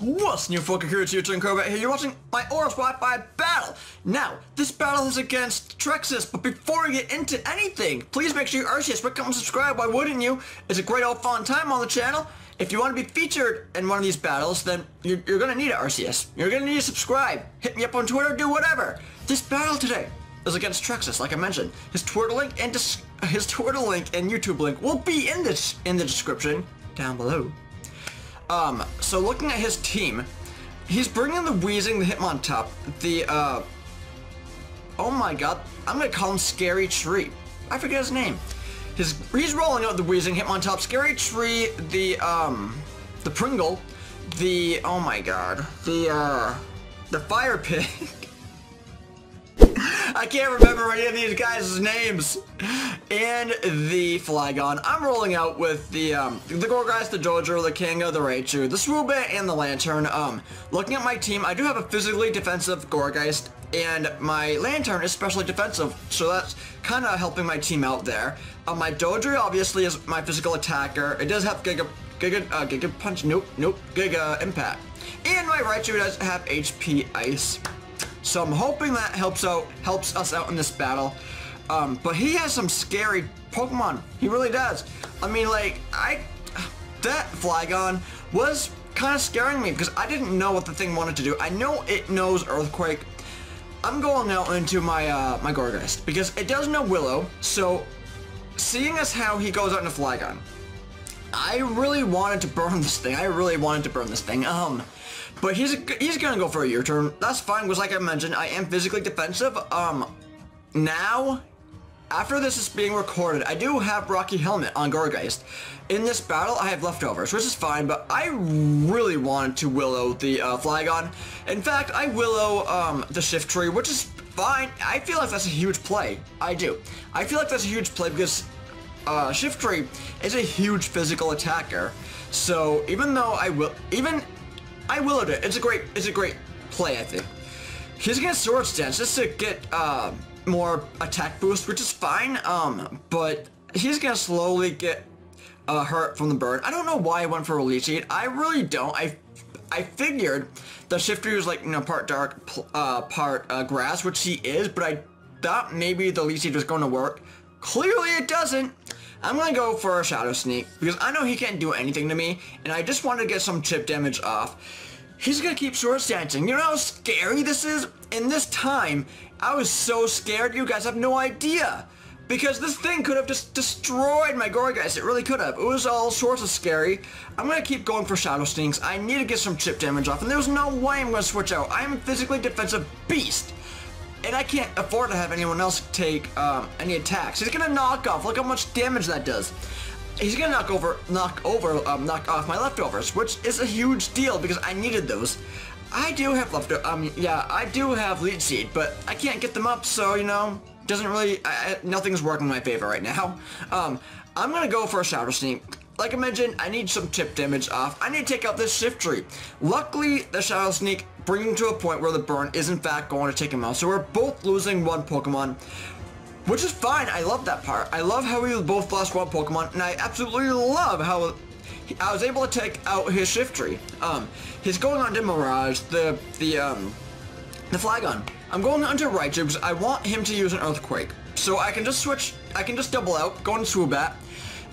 What's new, Pokecrew? It's your turn, Swoobat here. You're watching my Oras Wi-Fi battle. Now, this battle is against Trexus, but before we get into anything, please make sure you RCS, but come and subscribe. Why wouldn't you? It's a great old fun time on the channel. If you want to be featured in one of these battles, then you're gonna need an RCS. You're gonna need to subscribe. Hit me up on Twitter, do whatever. This battle today is against Trexus, like I mentioned. His Twitter link and YouTube link will be in the description down below. So looking at his team, he's bringing the Wheezing, the Hitmontop, the, oh my god, I'm gonna call him Scary Tree. I forget his name. He's rolling out the Wheezing, Hitmontop, Scary Tree, the Pringle, oh my god, the Fire Pig. I can't remember any of these guys' names. And the Flygon. I'm rolling out with the Gourgeist, the Jojo, the Kinga, the Raichu, the Swoobat, and the Lantern. Looking at my team, I do have a physically defensive Gourgeist, and my Lantern is specially defensive, so that's kind of helping my team out there. My Dojo obviously is my physical attacker. It does have Giga Punch, Giga Impact. And my Raichu does have HP Ice. So I'm hoping that helps us out in this battle. But he has some scary Pokemon. He really does. I mean, like, that Flygon was kind of scaring me because I didn't know what the thing wanted to do. I know it knows Earthquake. I'm going out into my my Gourgeist because it does know Willow. So seeing as how he goes out into Flygon, I really wanted to burn this thing. But he's gonna go for a U-turn. That's fine, because like I mentioned, I am physically defensive. Now, after this is being recorded, I do have Rocky Helmet on Gourgeist. In this battle, I have leftovers, which is fine, but I really wanted to Willow the Flygon. In fact, I Willow the Shift Tree, which is fine. I feel like that's a huge play. I do. I feel like that's a huge play because Shift Tree is a huge physical attacker. So even though I willowed it. It's a great play, I think. He's gonna Sword Stance just to get more attack boost, which is fine. But he's gonna slowly get hurt from the burn. I don't know why I went for a Leech Seed. I really don't. I figured the Shifter was like, you know, part dark, part grass, which he is, but I thought maybe the Leech Seed was going to work. Clearly it doesn't. I'm gonna go for a Shadow Sneak because I know he can't do anything to me, and I just wanted to get some chip damage off. He's gonna keep Sword Stancing. You know how scary this is? In this time, I was so scared, you guys have no idea. Because this thing could have just destroyed my Gourgeist. It really could have. It was all sorts of scary. I'm gonna keep going for Shadow Sneaks. I need to get some chip damage off, and there's no way I'm gonna switch out. I'm a physically defensive beast. And I can't afford to have anyone else take any attacks. He's gonna knock off. Look how much damage that does. He's gonna knock off my leftovers, which is a huge deal because I needed those. I do have I do have Leech Seed, but I can't get them up, so you know, doesn't really. Nothing's working in my favor right now. I'm gonna go for a Shadow Sneak. Like I mentioned, I need some chip damage off. I need to take out this Shift Tree. Luckily, the Shadow Sneak brings him to a point where the burn is in fact going to take him out. So we're both losing one Pokemon, which is fine. I love that part. I love how we both lost one Pokemon, and I absolutely love how I was able to take out his Shift Tree. He's going on to Mirage, the Flygon. I'm going on to Raichu because I want him to use an Earthquake. So I can just switch, I can just double out, go into Swoobat.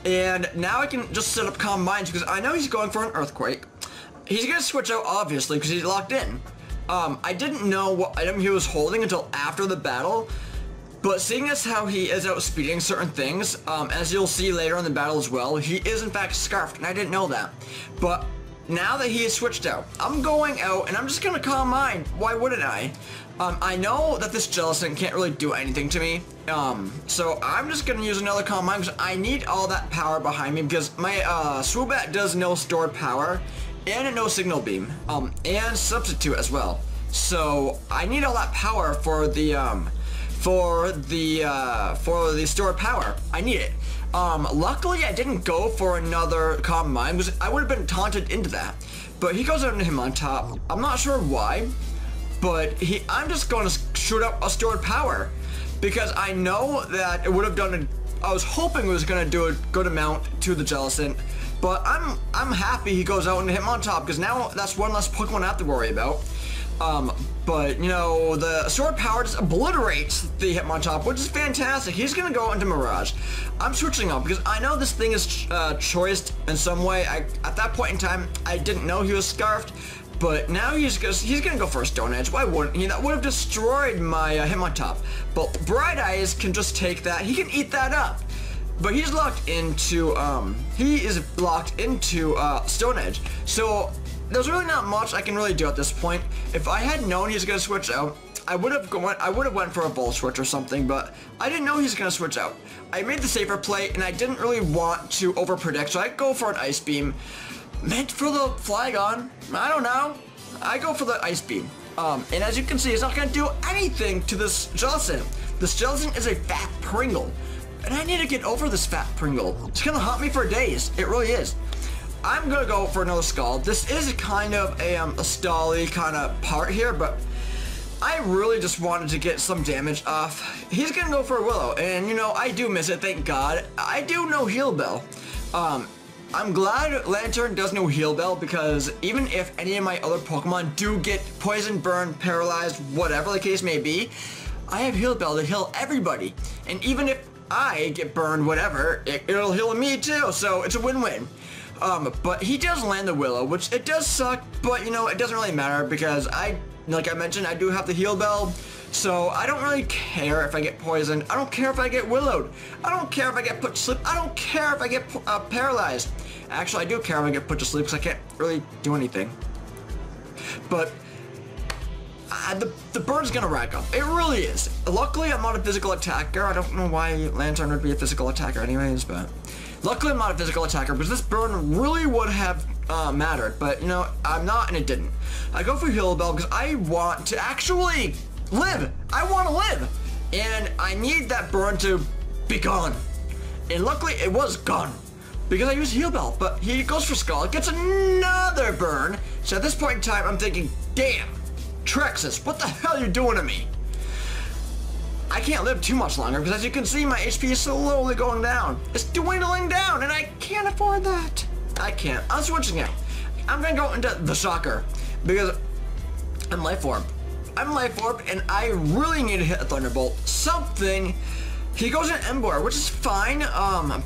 And now I can just set up Calm Minds because I know he's going for an Earthquake. He's going to switch out, obviously, because he's locked in. I didn't know what item he was holding until after the battle. But seeing as how he is outspeeding certain things, as you'll see later in the battle as well, he is in fact Scarfed, and I didn't know that. But now that he is switched out, I'm going out, and I'm just going to Calm Mind. Why wouldn't I? I know that this Jellicent can't really do anything to me, so I'm just going to use another Calm Mind because I need all that power behind me because my Swoobat does no stored power and it knows Signal Beam, and Substitute as well. So I need all that power for the stored power. I need it. Luckily I didn't go for another Calm Mind because I would have been taunted into that. But he goes into him on top. I'm not sure why. But I'm just going to shoot up a stored power because I know that it would have done I was hoping it was going to do a good amount to the Jellicent But I'm happy he goes out and hit him on top, because now that's one less Pokemon I have to worry about. But, you know, the Sword Power just obliterates the Hitmontop, which is fantastic. He's going to go into Mirage. I'm switching up because I know this thing is choiced in some way. At that point in time, I didn't know he was Scarfed, but now he's going to go for a Stone Edge. Why wouldn't he? That would have destroyed my Hitmontop. But Bright Eyes can just take that. He can eat that up. But he's locked into, Stone Edge. So there's really not much I can really do at this point. If I had known he's gonna switch out, I would have went for a Volt Switch or something, but I didn't know he's gonna switch out. I made the safer play, and I didn't really want to overpredict, so I go for an Ice Beam. Meant for the Flygon, I don't know. I go for the Ice Beam. And as you can see, it's not gonna do anything to this Jellicent. This Jellicent is a fat Pringle, and I need to get over this fat Pringle. It's gonna haunt me for days. It really is. I'm gonna go for another Scald. This is kind of a stally kind of part here, but I really just wanted to get some damage off. He's gonna go for a Willow, and you know, I do miss it, thank God. I do know Heal Bell. I'm glad Lantern does know Heal Bell, because even if any of my other Pokemon do get poisoned, burned, paralyzed, whatever the case may be, I have Heal Bell to heal everybody. And even if I get burned, whatever, it'll heal me too, so it's a win-win. But he does land the Willow, which it does suck, but you know, it doesn't really matter because like I mentioned, I do have the Heal Bell, so I don't really care if I get poisoned. I don't care if I get Willowed. I don't care if I get put to sleep. I don't care if I get paralyzed. Actually, I do care if I get put to sleep because I can't really do anything. But the burn's gonna rack up. It really is. Luckily, I'm not a physical attacker. I don't know why Lantern would be a physical attacker anyways, but luckily I'm not a physical attacker because this burn really would have mattered. But, you know, I'm not, and it didn't. I go for Heal Bell because I want to actually live. I want to live. And I need that burn to be gone. And luckily, it was gone because I used Heal Bell. But he goes for Skull, gets another burn. So at this point in time, I'm thinking, damn, Trexus, what the hell are you doing to me? I can't live too much longer because as you can see, my HP is slowly going down. It's dwindling down, and I can't afford that. I can't. I'm switching out. I'm gonna go into the Shocker because I'm Life Orb. I'm Life Orb, and I really need to hit a Thunderbolt. Something. He goes in Emboar, which is fine,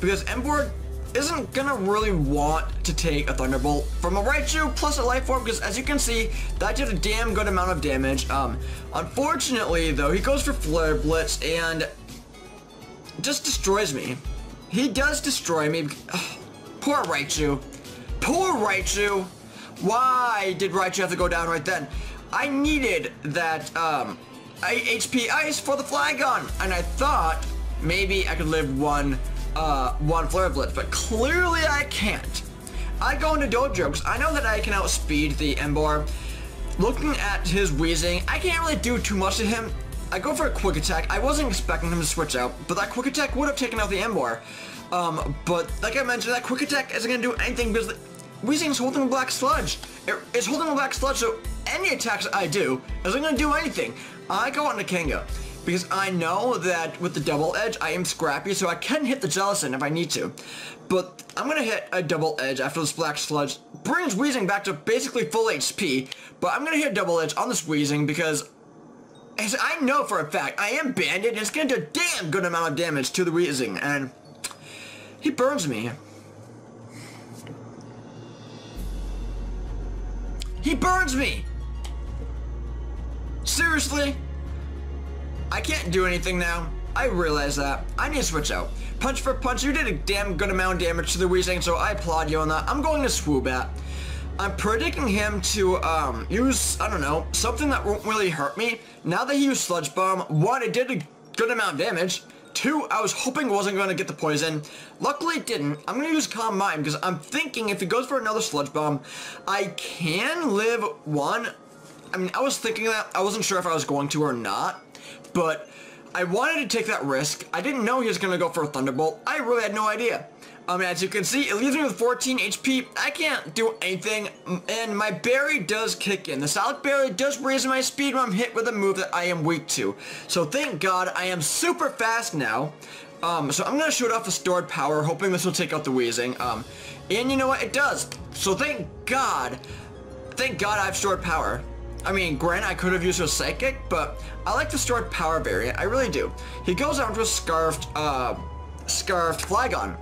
because Emboar isn't gonna really want to take a Thunderbolt from a Raichu plus a Life Orb, because as you can see, that did a damn good amount of damage. Unfortunately, though, he goes for Flare Blitz and just destroys me. He does destroy me. Ugh, poor Raichu. Poor Raichu. Why did Raichu have to go down right then? I needed that HP Ice for the Flygon, and I thought maybe I could live one Flare Blitz, but clearly I can't. I go into Dojo because I know that I can outspeed the Emboar. Looking at his Weezing, I can't really do too much to him. I go for a Quick Attack. I wasn't expecting him to switch out, but that Quick Attack would have taken out the Emboar. But like I mentioned, that Quick Attack isn't going to do anything because Weezing's holding a Black Sludge. It's holding a Black Sludge, so any attacks I do isn't going to do anything. I go on to Kanga because I know that with the Double Edge, I am scrappy, so I can hit the Jellicent if I need to. But I'm going to hit a Double Edge after this Black Sludge brings Weezing back to basically full HP. But I'm going to hit a Double Edge on this Weezing because as I know for a fact I am banded and it's going to do a damn good amount of damage to the Weezing. And he burns me. He burns me! Seriously? I can't do anything now. I realize that. I need to switch out. Punch for punch, you did a damn good amount of damage to the Weezing, so I applaud you on that. I'm going to Swoobat. I'm predicting him to use, I don't know, something that won't really hurt me. Now that he used Sludge Bomb, one, it did a good amount of damage. Two, I was hoping it wasn't going to get the poison. Luckily it didn't. I'm going to use Calm Mind because I'm thinking if he goes for another Sludge Bomb, I can live one. I mean, I was thinking that. I wasn't sure if I was going to or not, but I wanted to take that risk. I didn't know he was going to go for a Thunderbolt. I really had no idea. As you can see, it leaves me with 14 HP. I can't do anything, and my Berry does kick in. The Solid Berry does raise my speed when I'm hit with a move that I am weak to. So thank God I am super fast now. So I'm going to shoot off a Stored Power, hoping this will take out the Weezing. And you know what? It does. So thank God I have stored power. I mean, granted, I could have used a psychic, but I like the stored power variant. I really do. He goes out to a scarfed Flygon.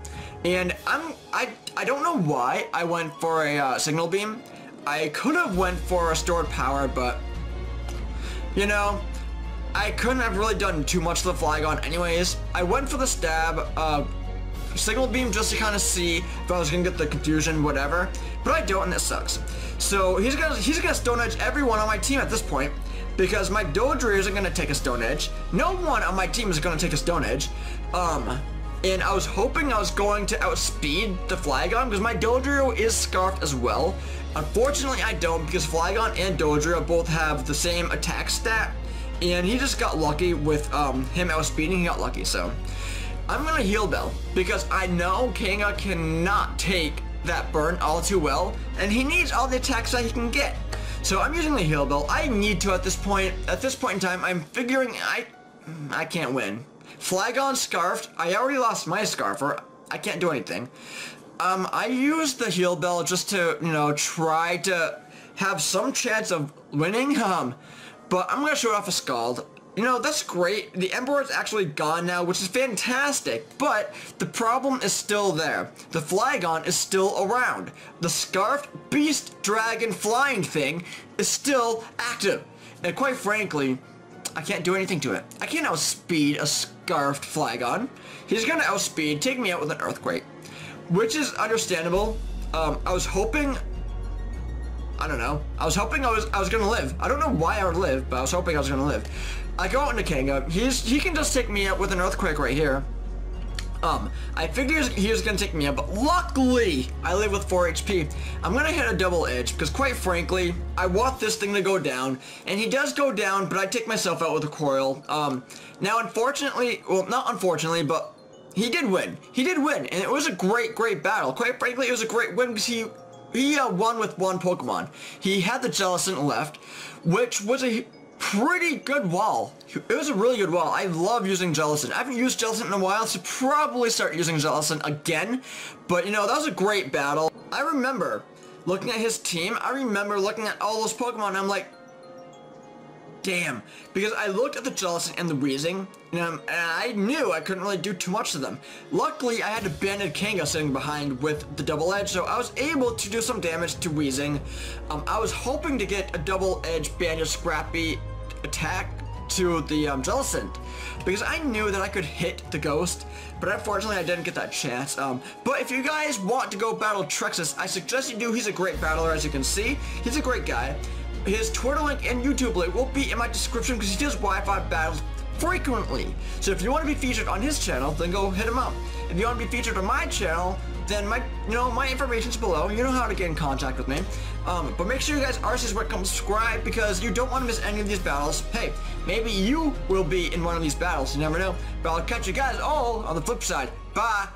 And I don't know why I went for a signal beam. I could have went for a stored power, but you know, I couldn't have really done too much to the Flygon anyways. I went for the stab, signal beam just to kind of see if I was gonna get the confusion, whatever. But I don't, and it sucks. So he's gonna Stone Edge everyone on my team at this point, because my Dodrio isn't gonna take a Stone Edge. No one on my team is gonna take a Stone Edge. And I was hoping I was going to outspeed the Flygon, because my Dodrio is scarfed as well. Unfortunately, I don't, because Flygon and Dodrio both have the same attack stat, and he just got lucky with him outspeeding. He got lucky, so I'm gonna Heal Bell, because I know Kanga cannot take that burn all too well, and he needs all the attacks that he can get. So I'm using the Heal Bell. I need to at this point in time. I'm figuring I can't win. Flygon scarfed. I already lost my Scarfer. I can't do anything. I used the Heal Bell just to, you know, try to have some chance of winning. But I'm gonna show off a Scald. You know, that's great. The Emperor is actually gone now, which is fantastic, but the problem is still there. The Flygon is still around. The Scarfed Beast Dragon Flying thing is still active. And quite frankly, I can't do anything to it. I can't outspeed a Scarfed Flygon. He's gonna outspeed, take me out with an Earthquake, which is understandable. I was hoping, I don't know. I was hoping I was gonna live. I don't know why I would live, but I was hoping I was gonna live. I go out into Kanga. He can just take me out with an Earthquake right here. I figured he was gonna take me out, but luckily I live with 4 HP. I'm gonna hit a double edge because, quite frankly, I want this thing to go down, and he does go down, but I take myself out with a coil. Now, unfortunately, well, not unfortunately, but he did win. He did win, and it was a great battle. Quite frankly, it was a great win because he won with one Pokemon. He had the Jellicent left, which was a pretty good wall. It was a really good wall. I love using Jellicent. I haven't used Jellicent in a while, so probably start using Jellicent again. But, you know, that was a great battle. I remember looking at his team. I remember looking at all those Pokemon, and I'm like, damn. Because I looked at the Jellicent and the Weezing, and I knew I couldn't really do too much to them. Luckily, I had a Banded Kanga sitting behind with the Double Edge, so I was able to do some damage to Weezing. I was hoping to get a Double Edge Banded Scrappy attack to the Jellicent, because I knew that I could hit the Ghost, but unfortunately I didn't get that chance. But if you guys want to go battle Trexus, I suggest you do. He's a great battler, as you can see. He's a great guy. His Twitter link and YouTube link will be in my description because he does Wi-Fi battles frequently. So if you want to be featured on his channel, then go hit him up. If you want to be featured on my channel, then my information's below. You know how to get in contact with me. But make sure you guys are subscribe because you don't want to miss any of these battles. Hey, maybe you will be in one of these battles. You never know. But I'll catch you guys all on the flip side. Bye.